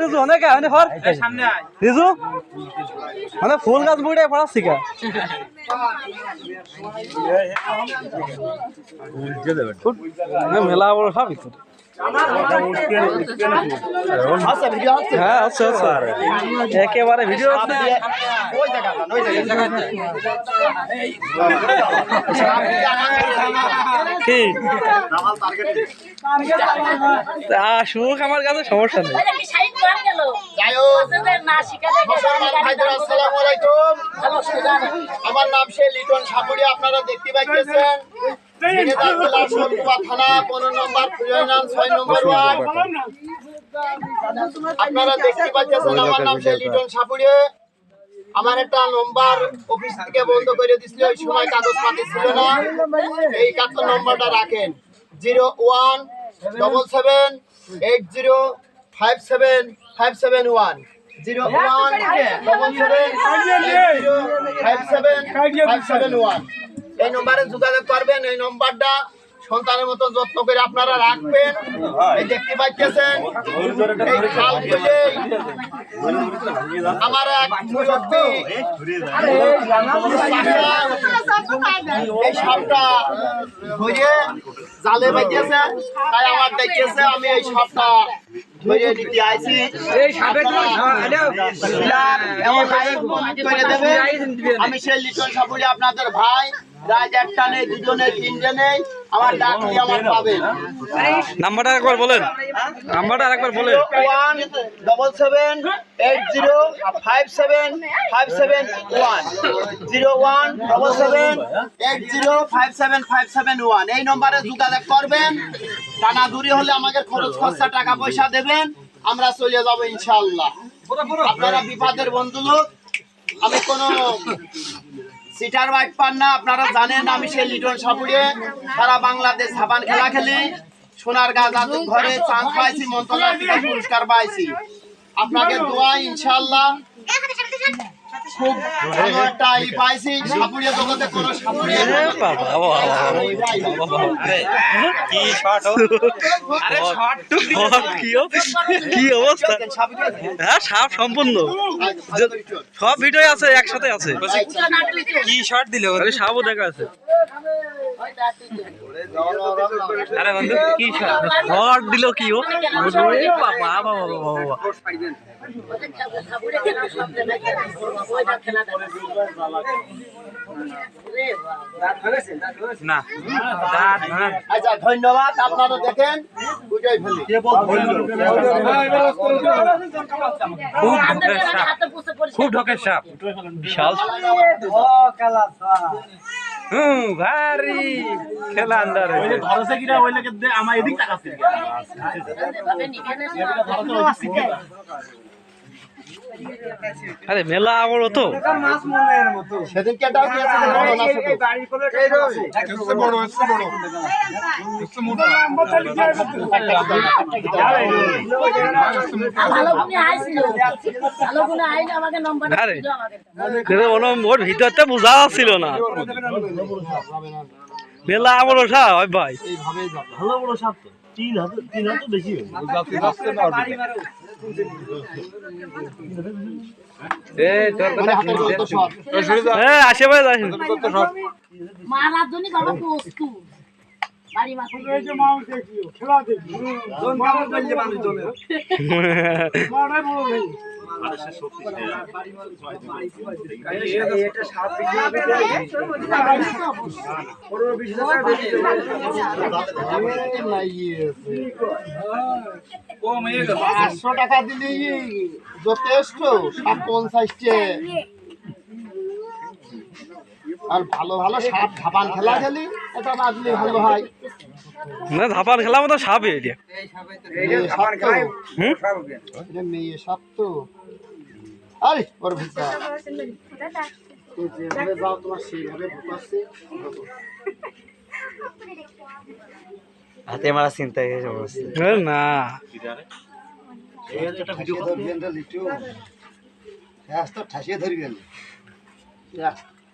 রিজু অনেক রিজু মানে ফুল গাছ বুড়ে পড়াচ্ছি কা মেলা বড় সব হ্যাঁ আচ্ছা আচ্ছা একেবারে ভিডিও কি আসুক আমার কাছে সমস্যা নেই। আমার নাম সে লিটন সাপুরি, আপনারা দেখতে পাচ্ছেন থানা 15 নম্বর 6 নম্বর ওয়ার্ড। আপনারা দেখতে পাচ্ছেন আমার নাম সে লিটন সাপুরি। আমার একটা নম্বর অফিস থেকে বন্ধ করে দিছিল, ওই সময় কাগজপাতি ছিল না। এই নম্বরটা রাখেন 017780575751 017780575751। এই নম্বরে যোগাযোগ করবেন। এই নম্বরটা সন্তানের মতো যত্ন করে আপনারা রাখবেন। এই দেখতে পাচ্ছেন এই খাল খুলে আমার এক মুরব্বী এই সাপটা ধরে জালে বাইতেছে, তাই আমার দেখেছে আমি এই সাপটা ধরে দিতে আইছি। এই সাপের আমি সেই লিটন সাপুরি, আপনাদের ভাই। রাজ একটা নেই, দুজনে, তিনজনে নেই, আমার ডাকলি আমার পাবেন। নাম্বারটা একবার বলেন, নাম্বারটা আরেকবার বলেন। 017780575751 017780575751 এই নম্বরে যোগাযোগ করবেন। টানা দূরে হলে আমাকে খরচ খরচা টাকা পয়সা দেবেন, আমরা চলে যাবো ইনশাআল্লাহ। আপনারা বিপদের বন্ধু লোক, আমি কোনো সিটার বাইট পান না। আপনারা জানেন আমি সেই লিটন সাপুরি, সারা বাংলাদেশ সাবান খেলা খেলি, সোনার গাছ ঘরে চান্স পাইছি, মন্ত্রণালয় থেকে পুরস্কার পাইছি। আপনাকে দোয়া ইনশাআল্লাহ খুব ভালো একটা পাইছি। সাপুরিয়া জগতে কোনো সাপুরি কি অবস্থা? হ্যাঁ সাপ সম্পূর্ণ সব ভিডিও আছে, একসাথে আছে। কি শর্ট দিলে সাপও দেখা আছে। আরে বন্ধু কি শর্ট দিল কি ও বাবা বাবা বাবা না। আচ্ছা ধন্যবাদ, আপনারা দেখেন খুব ঢোকের সাপ, বিশাল ভারী খেলা আন্দার আমার এদিক তাকাচ্ছে। আরে মেলা আমার তো সেদিনকে ওর ভিতরটা বোঝা ছিল না। মেলা আমার সাপ ভাই, ভালো বড় সাপ তো, 3 হাত বেশি আসে ভাই টাকা দিলি যথেষ্ট, 50 আর ভালো ভালো সাপ ধাপান খেলা খেলি, এটা বাদলি ভালো হয় না। ধাপান খেলা মতো সাপ মেয়ে সাপ তো। আরে ওর ভিতরে যাও, তোমার সেইভাবে ঢুকাচ্ছে হাতে মারা চিন্তা না। ঠাসিয়ে ধরবেন।